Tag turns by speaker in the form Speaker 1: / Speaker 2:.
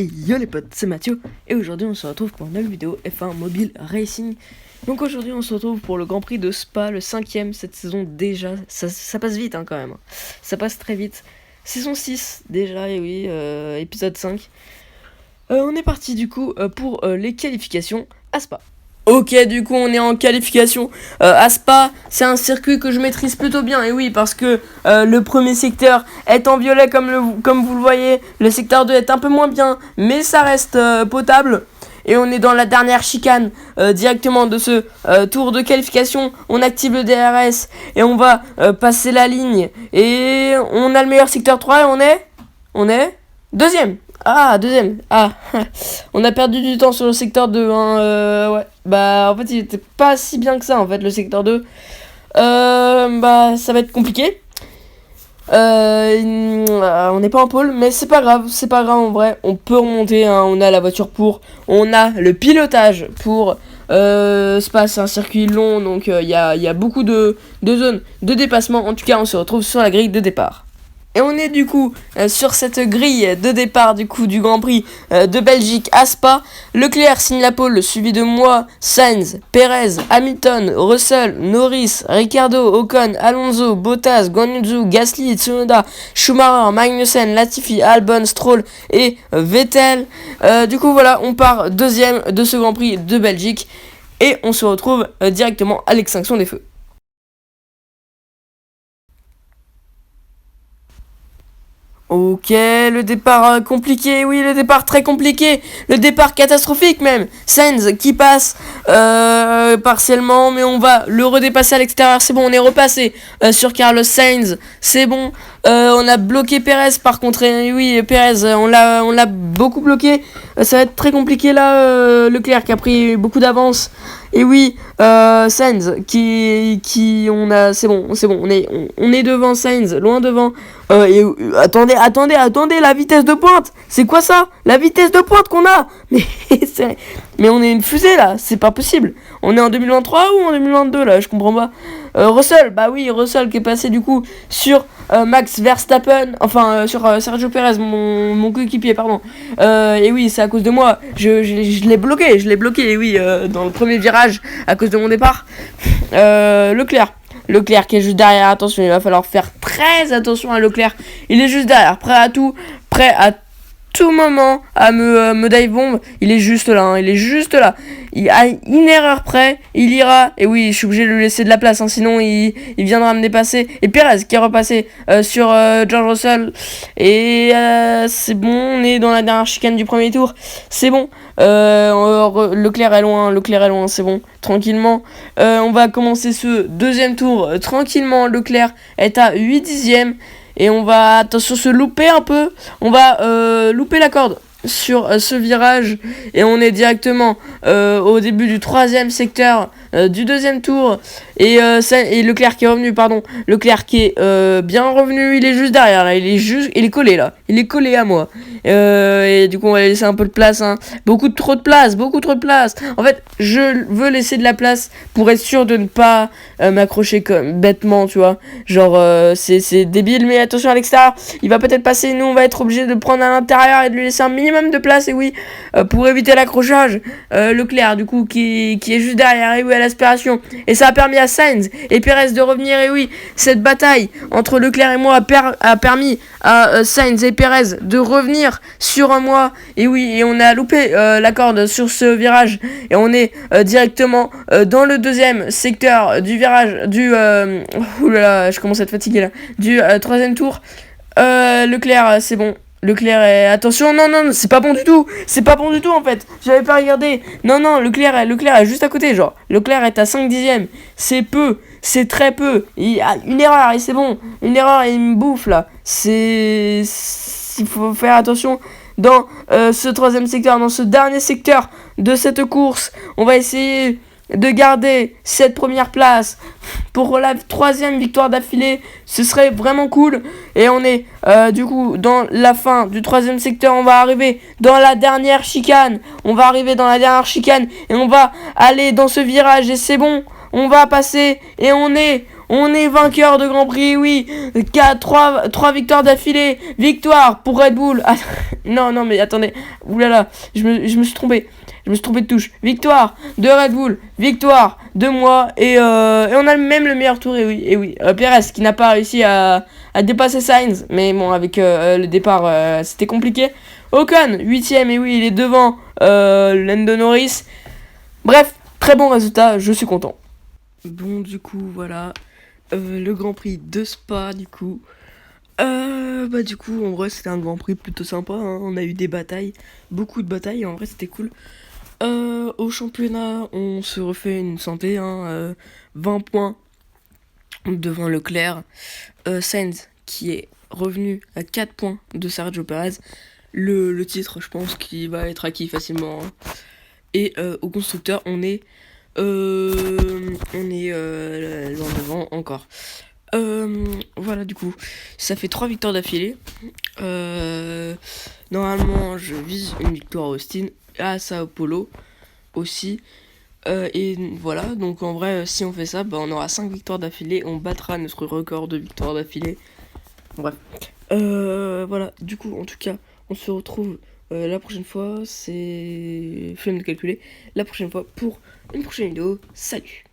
Speaker 1: Et yo les potes, c'est Mathieu et aujourd'hui on se retrouve pour une nouvelle vidéo F1 Mobile Racing. Donc aujourd'hui on se retrouve pour le Grand Prix de Spa, le 5ème cette saison déjà. Ça passe vite quand même, ça passe très vite. Saison 6 déjà, et oui, épisode 5. On est parti du coup pour les qualifications à Spa. Ok, du coup on est en qualification à Spa. C'est un circuit que je maîtrise plutôt bien, et oui, parce que le premier secteur est en violet comme vous le voyez. Le secteur 2 est un peu moins bien, mais ça reste potable. Et on est dans la dernière chicane directement de ce tour de qualification. On active le DRS et on va passer la ligne. Et on a le meilleur secteur 3 et on est deuxième. Ah, deuxième. Ah, on a perdu du temps sur le secteur 2. Ouais. Bah, en fait, il était pas si bien que ça, en fait, le secteur 2. Bah, ça va être compliqué. On n'est pas en pôle, mais c'est pas grave en vrai. On peut remonter, hein, on a la voiture pour. On a le pilotage pour. C'est un circuit long, donc il y a beaucoup de zones de dépassement. En tout cas, on se retrouve sur la grille de départ. Et on est du coup sur cette grille de départ du Grand Prix de Belgique à Spa. Leclerc signe la pole, suivi de moi, Sainz, Perez, Hamilton, Russell, Norris, Ricciardo, Ocon, Alonso, Bottas, Guan Yu Zhou, Gasly, Tsunoda, Schumacher, Magnussen, Latifi, Albon, Stroll et Vettel. Du coup voilà, on part deuxième de ce Grand Prix de Belgique et on se retrouve directement à l'extinction des feux. Ok, le départ compliqué, oui, le départ très compliqué, le départ catastrophique même. Sainz qui passe partiellement, mais on va le redépasser à l'extérieur, c'est bon, on est repassé sur Carlos Sainz, c'est bon. On a bloqué Perez par contre, et oui, Perez, on l'a beaucoup bloqué. Ça va être très compliqué là, Leclerc qui a pris beaucoup d'avance. Et oui, Sainz c'est bon, on est devant Sainz, loin devant. Attendez, la vitesse de pointe, c'est quoi ça? La vitesse de pointe qu'on a? Mais on est une fusée là, c'est pas possible. On est en 2023 ou en 2022 là, je comprends pas. Russell, bah oui, Russell qui est passé du coup sur Max Verstappen, enfin sur Sergio Perez, mon coéquipier, pardon. Et oui, c'est à cause de moi, je l'ai bloqué, et oui, dans le premier virage, à cause de mon départ. Leclerc qui est juste derrière, attention, il va falloir faire très attention à Leclerc. Il est juste derrière, prêt à tout moment à me dive bomb. Il est juste là, Il a une erreur près, il ira. Et oui, je suis obligé de lui laisser de la place, sinon il viendra me dépasser. Et Perez qui est repassé sur George Russell. Et c'est bon, on est dans la dernière chicane du premier tour. C'est bon. Leclerc est loin, c'est bon. Tranquillement. On va commencer ce deuxième tour tranquillement. Leclerc est à 8 dixièmes. Et on va, attention, se louper un peu. On va louper la corde sur ce virage. Et on est directement au début du troisième secteur du deuxième tour. Et Leclerc qui est revenu, Leclerc qui est bien revenu. Il est juste derrière là. Il est collé là. Il est collé à moi. Et du coup on va laisser un peu de place, beaucoup trop de place. En fait je veux laisser de la place pour être sûr de ne pas m'accrocher comme bêtement, tu vois, genre c'est débile, mais attention à l'extérieur, il va peut-être passer, nous on va être obligé de prendre à l'intérieur et de lui laisser un minimum de place, et oui, pour éviter l'accrochage. Leclerc du coup qui est juste derrière, et oui, à l'aspiration, et ça a permis à Sainz et Perez de revenir, et oui, cette bataille entre Leclerc et moi a permis à Sainz et Perez de revenir sur moi, et oui, et on a loupé la corde sur ce virage, et on est directement dans le deuxième secteur du virage oulala, je commence à être fatigué là, du troisième tour. Leclerc, c'est bon. Leclerc est... Attention, non, c'est pas bon du tout en fait, j'avais pas regardé. Non, Leclerc est juste à côté, genre. Leclerc est à 5 dixièmes, c'est très peu. Il y a une erreur et c'est bon. Une erreur et il me bouffe là. Il faut faire attention dans ce troisième secteur, dans ce dernier secteur de cette course. On va essayer de garder cette première place pour la troisième victoire d'affilée. Ce serait vraiment cool. Et on est du coup dans la fin du troisième secteur. On va arriver dans la dernière chicane. Et on va aller dans ce virage. Et c'est bon. On va passer. Et on est On est vainqueur de Grand Prix, oui. 3 victoires d'affilée. Victoire pour Red Bull. Ah, non, mais attendez. Oulala, je me suis trompé. Je me suis trompé de touche. Victoire de Red Bull. Victoire de moi. Et on a même le meilleur tour. Et oui. Perez qui n'a pas réussi à dépasser Sainz. Mais bon, avec le départ, c'était compliqué. Ocon, 8ème. Et oui, il est devant Lando Norris. Bref, très bon résultat. Je suis content. Bon, du coup, voilà. Le Grand Prix de Spa, du coup. Du coup, en vrai, c'était un Grand Prix plutôt sympa. Hein. On a eu des batailles. Beaucoup de batailles. En vrai, c'était cool. Au championnat, on se refait une santé, 20 points devant Leclerc. Sainz qui est revenu à 4 points de Sergio Perez. Le titre, je pense qu'il va être acquis facilement. Hein. Et au constructeur, on est loin devant encore. Voilà, du coup, ça fait 3 victoires d'affilée. Normalement, je vise une victoire à Austin, à Sao Paulo aussi. Et voilà, donc en vrai, si on fait ça, on aura 5 victoires d'affilée. On battra notre record de victoires d'affilée. Bref. Voilà, du coup, en tout cas, on se retrouve la prochaine fois. C'est flemme de calculer. La prochaine fois pour une prochaine vidéo. Salut!